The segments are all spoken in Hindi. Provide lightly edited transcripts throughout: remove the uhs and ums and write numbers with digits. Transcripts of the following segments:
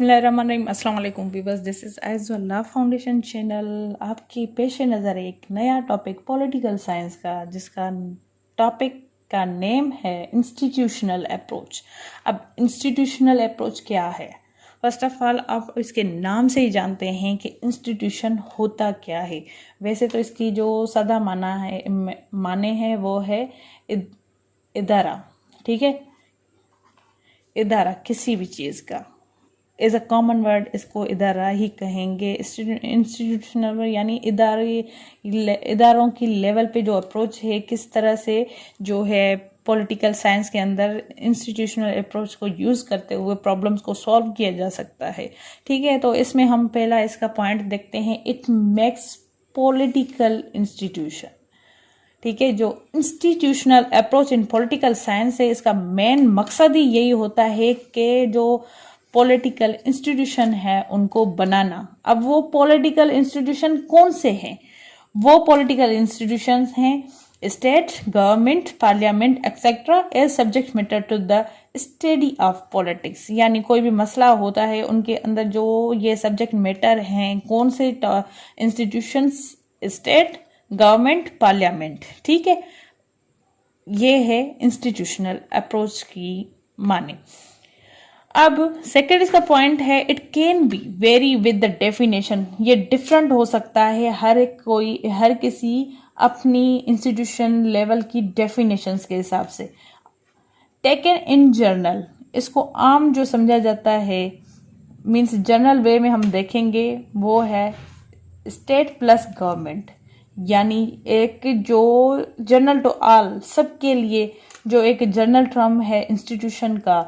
बिस्मिल्लाहिर्रहमानिर्रहीम। अस्सलाम वालेकुम viewers, this is Aizullah foundation channel. आपकी पेश नज़र एक नया टॉपिक पॉलिटिकल साइंस का, जिसका टॉपिक का नेम है इंस्टीट्यूशनल अप्रोच। अब इंस्टीट्यूशनल अप्रोच क्या है? फर्स्ट ऑफ ऑल आप इसके नाम से ही जानते हैं कि इंस्टीट्यूशन होता क्या है। वैसे तो इसकी जो सदा माने हैं वो है इदारा, ठीक है। इदारा किसी भी चीज़ का एज अ कॉमन वर्ड इसको इदारा ही कहेंगे। इंस्टीट्यूशनल यानी इदारों की लेवल पे जो अप्रोच है, किस तरह से जो है पॉलिटिकल साइंस के अंदर इंस्टीट्यूशनल अप्रोच को यूज़ करते हुए प्रॉब्लम्स को सॉल्व किया जा सकता है, ठीक है। तो इसमें हम पहला इसका पॉइंट देखते हैं, इट मेक्स पॉलिटिकल इंस्टीट्यूशन, ठीक है। जो institutional approach in political science है, इसका मेन मकसद ही यही होता है कि जो पॉलिटिकल इंस्टीट्यूशन है उनको बनाना। अब वो पॉलिटिकल इंस्टीट्यूशन कौन से हैं? वो पॉलिटिकल इंस्टीट्यूशंस हैं state, government, parliament etcetera as subject matter to the study of politics. यानी कोई भी मसला होता है, उनके अंदर जो ये सब्जेक्ट मैटर हैं, कौन से इंस्टीट्यूशंस, स्टेट, गवर्नमेंट, पार्लियामेंट, ठीक है। ये है इंस्टीट्यूशनल अप्रोच की माने। अब सेकेंड इसका पॉइंट है, it can be very with the definition. ये डिफरेंट हो सकता है, हर किसी अपनी इंस्टीट्यूशन लेवल की डेफिनेशंस के हिसाब से। टेकन इन जर्नल, इसको आम जो समझा जाता है, मीन्स जनरल वे में हम देखेंगे, वो है स्टेट प्लस गवर्नमेंट। यानी एक जो जनरल टू ऑल, सबके लिए जो एक जनरल टर्म है इंस्टीट्यूशन का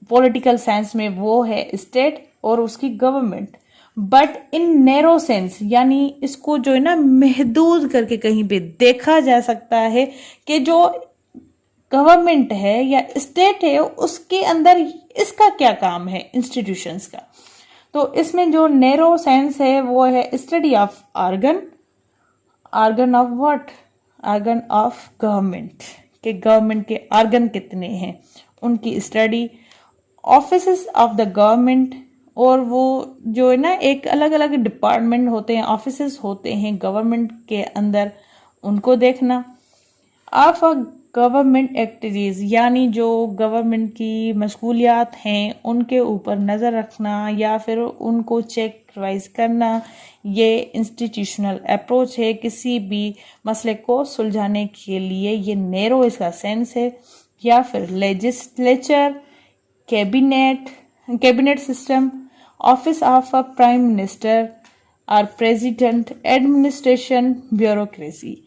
पॉलिटिकल साइंस में, वो है स्टेट और उसकी government. But in narrow sense, यानी इसको जो है ना महदूद करके कहीं पे देखा जा सकता है कि जो गवर्नमेंट है या स्टेट है, उसके अंदर इसका क्या काम है इंस्टीट्यूशंस का। तो इसमें जो नैरो सेंस है वो है study of organ of what, organ of government, के गवर्नमेंट के ऑर्गन कितने हैं, उनकी study. Offices of the government, और वो जो है ना एक अलग अलग डिपार्टमेंट होते हैं, ऑफिसेस होते हैं गवर्नमेंट के अंदर, उनको देखना। ऑफ अ गवर्नमेंट एक्टिविटीज, यानी जो गवर्नमेंट की मशगूलियात हैं उनके ऊपर नज़र रखना या फिर उनको चेक रिवाइज करना। ये इंस्टीट्यूशनल अप्रोच है किसी भी मसले को सुलझाने के लिए। ये नैरो इसका सेंस है। या फिर legislature, cabinet system, office of a prime minister और प्रेसिडेंट, एडमिनिस्ट्रेशन, ब्यूरोक्रेसी।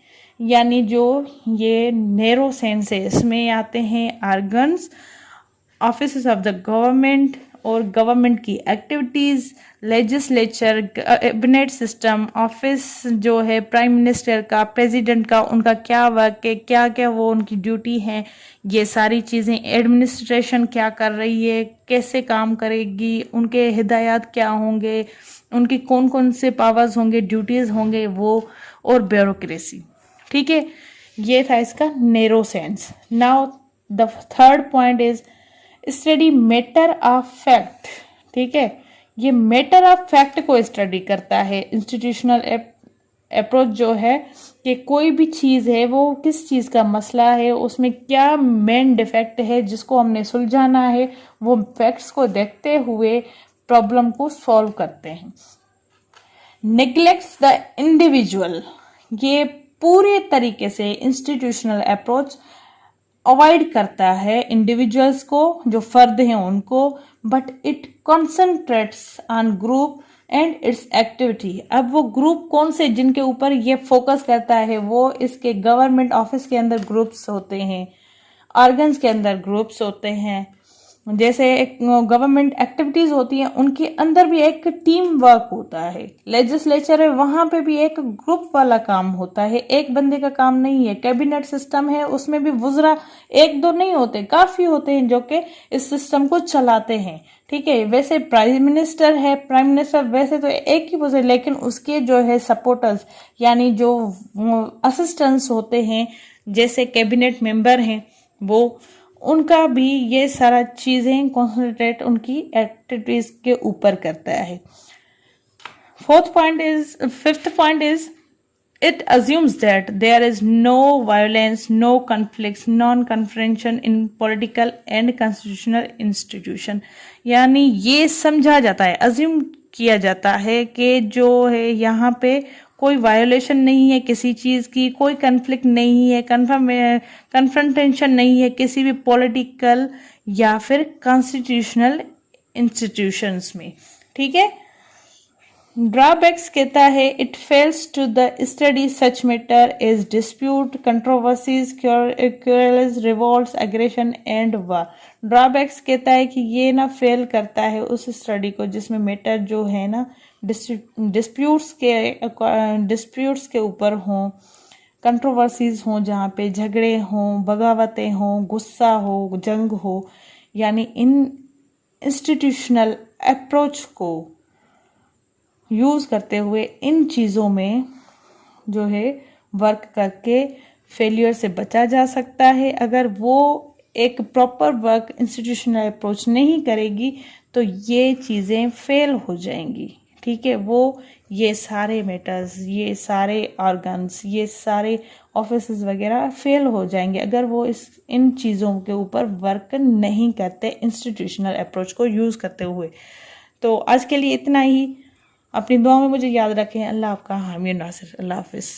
यानी जो ये नैरो सेंस है, इसमें आते हैं organs, office of the government और गवर्नमेंट की activities, legislature, cabinet system, office जो है प्राइम मिनिस्टर का, प्रेसिडेंट का, उनका क्या वर्क है, क्या क्या वो उनकी ड्यूटी है, ये सारी चीज़ें। एडमिनिस्ट्रेशन क्या कर रही है, कैसे काम करेगी, उनके हिदायत क्या होंगे, उनकी कौन कौन से पावर्स होंगे, ड्यूटीज़ होंगे वो, और ब्यूरोक्रेसी, ठीक है। ये था इसका narrow sense. Now the third point is study matter of fact, ठीक है। ये मैटर ऑफ फैक्ट को स्टडी करता है इंस्टीट्यूशनल अप्रोच जो है, कि कोई भी चीज़ है, वो किस चीज़ का मसला है, उसमें क्या मेन डिफेक्ट है जिसको हमने सुलझाना है, वो फैक्ट्स को देखते हुए प्रॉब्लम को सॉल्व करते हैं। नेग्लेक्ट्स द इंडिविजुअल, ये पूरे तरीके से इंस्टीट्यूशनल अप्रोच अवॉइड करता है इंडिविजुअल्स को, जो फर्द हैं उनको, but it concentrates on group and it's activity. अब वो ग्रुप कौन से जिनके ऊपर ये फोकस करता है, वो इसके गवर्नमेंट ऑफिस के अंदर ग्रुप्स होते हैं, ऑर्गन्स के अंदर ग्रुप्स होते हैं, जैसे एक गवर्नमेंट एक्टिविटीज होती हैं उनके अंदर भी एक टीम वर्क होता है। लेजिस्लेचर है, वहां पे भी एक ग्रुप वाला काम होता है, एक बंदे का काम नहीं है। कैबिनेट सिस्टम है, उसमें भी वुज़रा एक दो नहीं होते, काफी होते हैं जो कि इस सिस्टम को चलाते हैं, ठीक है। वैसे प्राइम मिनिस्टर है, प्राइम मिनिस्टर वैसे तो एक ही पोजीशन, लेकिन उसके जो है सपोर्टर्स यानी जो असिस्टेंट्स होते हैं, जैसे कैबिनेट मेंबर हैं, वो उनका भी ये सारा चीज़ें कॉन्सेंट्रेट उनकी एक्टिविटीज़ के ऊपर करता है। Fifth point is it assumes that there is no violence, no conflicts, non-confrontation in political and constitutional institution। यानी ये समझा जाता है, अज्यूम किया जाता है कि जो है यहाँ पे कोई वायोलेशन नहीं है किसी चीज़ की, कोई कन्फ्लिक्ट नहीं है, कन्फ्रंटेशन नहीं है किसी भी पॉलिटिकल या फिर कॉन्स्टिट्यूशनल इंस्टीट्यूशंस में। ठीक है। ड्रॉबैक्स कहता है it fails to the study such matter as dispute, controversies, quarrels, revolts, aggression and war. Drawbacks कहता है कि ये ना फेल करता है उस स्टडी को जिसमें मैटर जो है ना डिस्प्यूट्स के ऊपर हों, कंट्रोवर्सीज हों, जहाँ पे झगड़े हों, बगावतें हों, गुस्सा हो, जंग हो, यानी इन इंस्टीट्यूशनल अप्रोच को यूज़ करते हुए इन चीज़ों में जो है वर्क करके फेलियर से बचा जा सकता है। अगर वो एक प्रॉपर वर्क इंस्टीट्यूशनल अप्रोच नहीं करेगी तो ये चीज़ें फेल हो जाएंगी। ठीक है। वो ये सारे मैटर्स, ये सारे ऑर्गन्स, ये सारे ऑफिसेस वगैरह फेल हो जाएंगे अगर वो इन चीज़ों के ऊपर वर्क नहीं करते इंस्टीट्यूशनल अप्रोच को यूज़ करते हुए। तो आज के लिए इतना ही। अपनी दुआ में मुझे याद रखें। अल्लाह आपका हामी नासिर। अल्लाह हाफिज़।